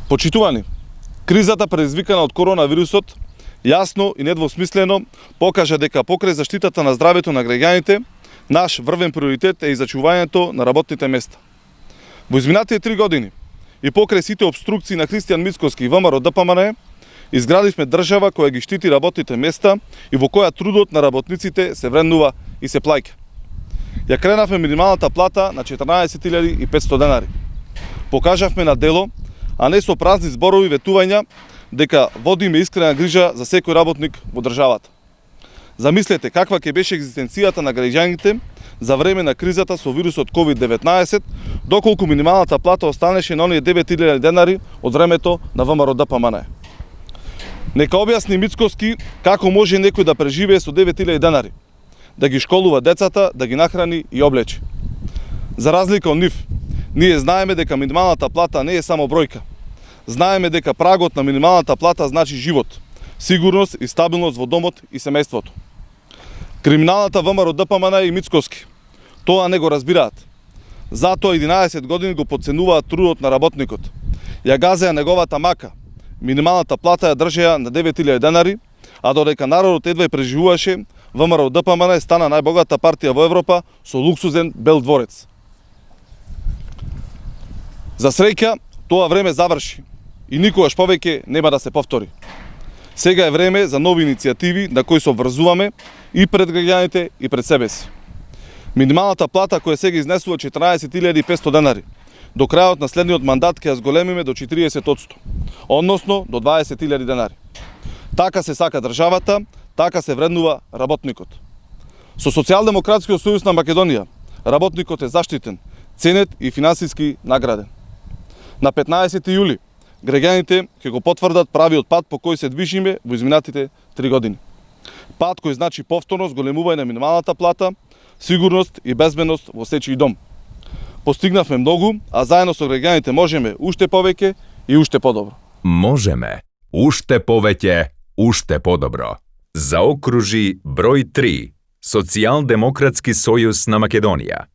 Почитувани, кризата предизвикана од коронавирусот јасно и недвосмислено покажа дека покрај заштитата на здравјето на граѓаните, наш врвен приоритет е и зачувањето на работните места. Во изминатите 3 години и покрај сите обструкции на Христијан Мицкоски и ВМРО ДПМН, изградивме држава која ги штити работните места и во која трудот на работниците се вреднува и се плаќа. Ја кренавме минималната плата на 14.500 денари. Покажавме на дело, а не со празни зборови ветувања, дека водиме искрена грижа за секој работник во државата. Замислете каква ќе беше екзистенцијата на граѓаните за време на кризата со вирусот COVID-19, доколку минималната плата останеше на оние 9.000 денари од времето на ВМРО ДПМН. Нека објасни Мицкоски како може некој да преживее со 9.000 денари, да ги школува децата, да ги нахрани и облече. За разлика од нив, ние знаеме дека минималната плата не е само бројка. Знаеме дека прагот на минималната плата значи живот, сигурност и стабилност во домот и семејството. Криминалната ВМРО ДПМН и Мицкоски тоа не го разбираат. Затоа 11 години го подценуваат трудот на работникот. Ја газеа неговата мака. Минималната плата ја држеа на 9.000 денари, а додека народот едва преживуваше, ВМРО ДПМН стана најбогата партија во Европа со луксузен бел дворец. За среќа, тоа време заврши и никогаш повеќе нема да се повтори. Сега е време за нови иницијативи на кои се обврзуваме и пред граѓаните и пред себе си. Минималната плата која сега изнесува 14.500 денари, до крајот на следниот мандат ќе ја зголемиме до 40%, односно до 20.000 денари. Така се сака државата, така се вреднува работникот. Со Социјалдемократскиот сојуз на Македонија, работникот е заштитен, ценет и финансиски награден. На 15 јули граѓаните ќе го потврдат правиот пат по кој се движиме во изминатите 3 години. Пат кој значи повторно зголемување на минималната плата, сигурност и безбедност во сечи дом. Постигнавме многу, а заедно со граѓаните можеме уште повеќе и уште подобро. Можеме уште повеќе, уште подобро. Заокружи број 3. Социјалдемократски сојуз на Македонија.